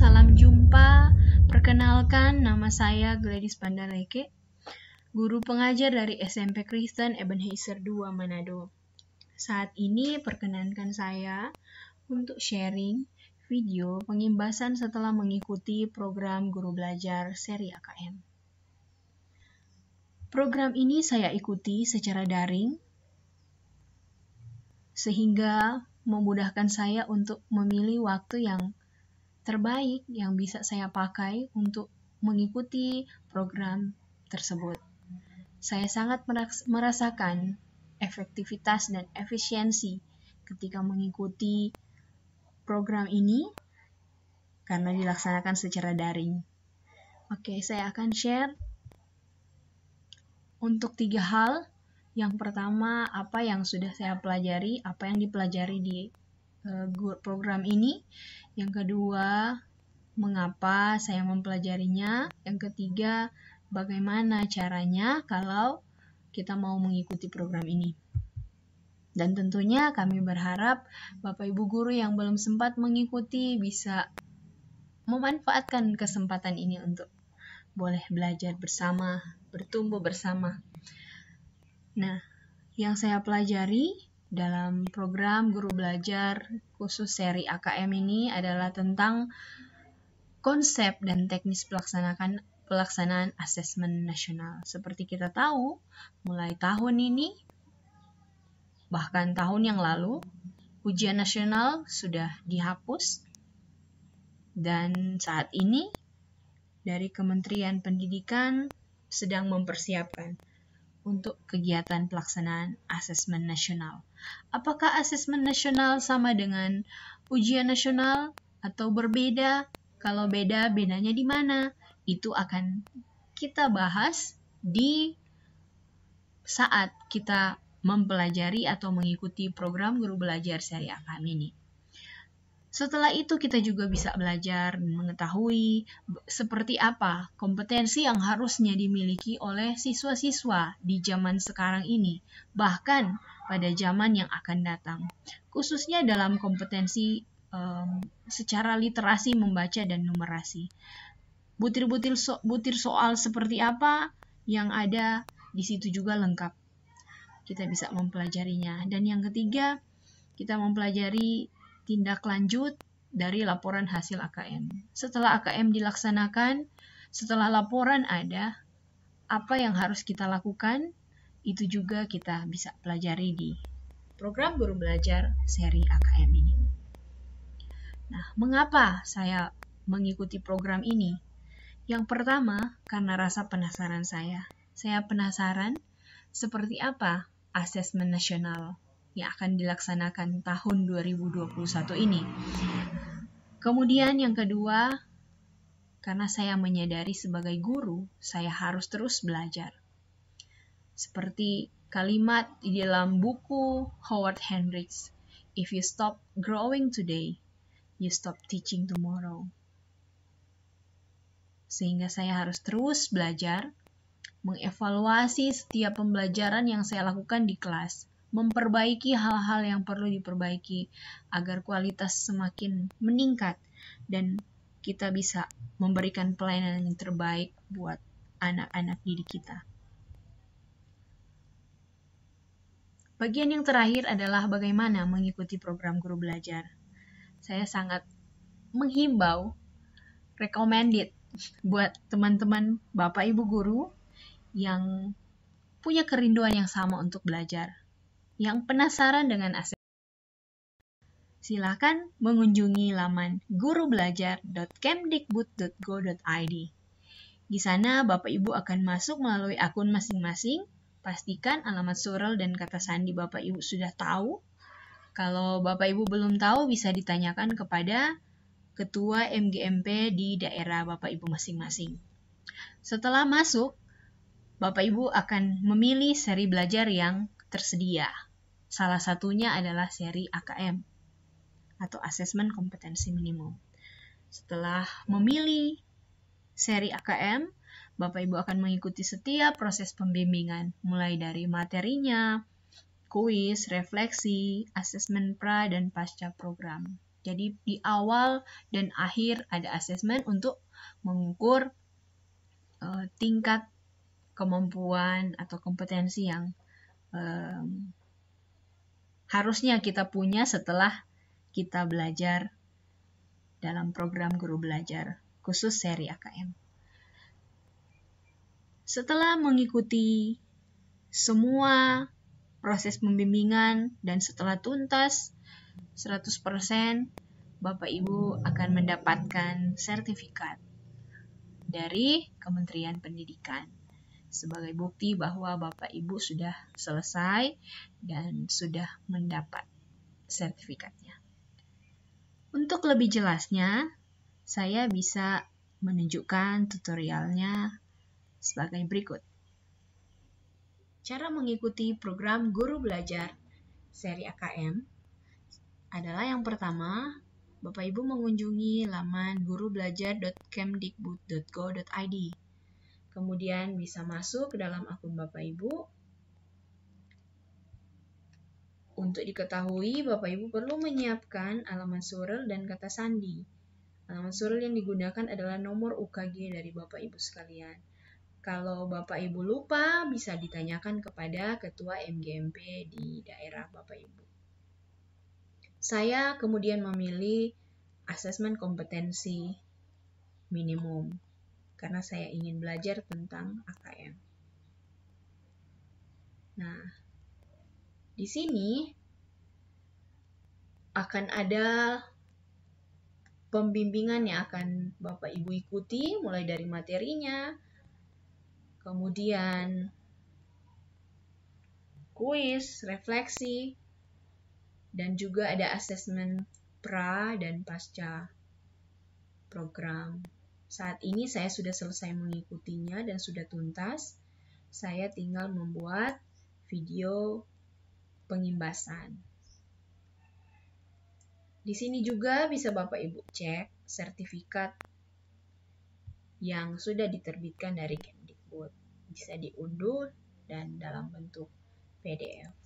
salam jumpa. Perkenalkan, nama saya Gladys Pandareke, guru pengajar dari SMP Kristen Ebenezer II Manado. Saat ini perkenankan saya untuk sharing video pengimbasan setelah mengikuti program Guru Belajar seri AKM. Program ini saya ikuti secara daring, sehingga memudahkan saya untuk memilih waktu yang terbaik yang bisa saya pakai untuk mengikuti program tersebut. Saya sangat merasakan efektivitas dan efisiensi ketika mengikuti program ini karena dilaksanakan secara daring. Oke, saya akan share untuk 3 hal. Yang pertama, apa yang sudah saya pelajari, apa yang dipelajari di program ini. Yang kedua, mengapa saya mempelajarinya. Yang ketiga, bagaimana caranya kalau kita mau mengikuti program ini. Dan tentunya kami berharap Bapak Ibu guru yang belum sempat mengikuti bisa memanfaatkan kesempatan ini untuk boleh belajar bersama, bertumbuh bersama. Nah, yang saya pelajari dalam program Guru Belajar khusus seri AKM ini adalah tentang konsep dan teknis pelaksanaan asesmen nasional. Seperti kita tahu, mulai tahun ini, bahkan tahun yang lalu, ujian nasional sudah dihapus. Dan saat ini, dari Kementerian Pendidikan sedang mempersiapkan untuk kegiatan pelaksanaan asesmen nasional. Apakah asesmen nasional sama dengan ujian nasional atau berbeda? Kalau beda, bedanya di mana? Itu akan kita bahas di saat kita mempelajari atau mengikuti program Guru Belajar seri AKM ini. Setelah itu kita juga bisa belajar dan mengetahui seperti apa kompetensi yang harusnya dimiliki oleh siswa-siswa di zaman sekarang ini, bahkan pada zaman yang akan datang. Khususnya dalam kompetensi secara literasi membaca dan numerasi. Butir soal seperti apa yang ada di situ juga lengkap. Kita bisa mempelajarinya. Dan yang ketiga, kita mempelajari tindak lanjut dari laporan hasil AKM. Setelah AKM dilaksanakan, setelah laporan ada, apa yang harus kita lakukan, itu juga kita bisa pelajari di program Guru Belajar seri AKM ini. Nah, mengapa saya mengikuti program ini? Yang pertama, karena rasa penasaran saya. Saya penasaran seperti apa asesmen nasional yang akan dilaksanakan tahun 2021 ini. Kemudian yang kedua, karena saya menyadari sebagai guru, saya harus terus belajar. Seperti kalimat di dalam buku Howard Hendricks, "If you stop growing today, you stop teaching tomorrow." Sehingga saya harus terus belajar, mengevaluasi setiap pembelajaran yang saya lakukan di kelas, memperbaiki hal-hal yang perlu diperbaiki agar kualitas semakin meningkat dan kita bisa memberikan pelayanan yang terbaik buat anak-anak didik kita. Bagian yang terakhir adalah bagaimana mengikuti program Guru Belajar. Saya sangat menghimbau, recommended buat teman-teman Bapak Ibu guru yang punya kerinduan yang sama untuk belajar, yang penasaran dengan asesmen. Silakan mengunjungi laman gurubelajar.kemdikbud.go.id. Di sana Bapak Ibu akan masuk melalui akun masing-masing. Pastikan alamat surel dan kata sandi Bapak Ibu sudah tahu. Kalau Bapak Ibu belum tahu, bisa ditanyakan kepada Ketua MGMP di daerah Bapak Ibu masing-masing. Setelah masuk, Bapak Ibu akan memilih seri belajar yang tersedia. Salah satunya adalah seri AKM atau Asesmen Kompetensi Minimum. Setelah memilih seri AKM, Bapak Ibu akan mengikuti setiap proses pembimbingan, mulai dari materinya, kuis, refleksi, asesmen pra dan pasca program. Jadi di awal dan akhir ada asesmen untuk mengukur tingkat kemampuan atau kompetensi yang harusnya kita punya setelah kita belajar dalam program guru belajar khusus seri AKM. Setelah mengikuti semua proses pembimbingan dan setelah tuntas 100%, Bapak Ibu akan mendapatkan sertifikat dari Kementerian Pendidikan sebagai bukti bahwa Bapak Ibu sudah selesai dan sudah mendapat sertifikatnya. Untuk lebih jelasnya, saya bisa menunjukkan tutorialnya sebagai berikut. Cara mengikuti program guru belajar seri AKM adalah yang pertama, Bapak Ibu mengunjungi laman gurubelajar.kemdikbud.go.id. Kemudian bisa masuk ke dalam akun Bapak Ibu. Untuk diketahui, Bapak Ibu perlu menyiapkan alamat surel dan kata sandi. Alamat surel yang digunakan adalah nomor UKG dari Bapak Ibu sekalian. Kalau Bapak Ibu lupa, bisa ditanyakan kepada Ketua MGMP di daerah Bapak Ibu. Saya kemudian memilih asesmen kompetensi minimum karena saya ingin belajar tentang AKM. Nah, di sini akan ada pembimbingan yang akan Bapak Ibu ikuti mulai dari materinya, kemudian kuis, refleksi, dan juga ada asesmen pra dan pasca program. Saat ini saya sudah selesai mengikutinya dan sudah tuntas. Saya tinggal membuat video pengimbasan. Di sini juga bisa Bapak Ibu cek sertifikat yang sudah diterbitkan dari Kemdikbud. Bisa diunduh dan dalam bentuk PDF.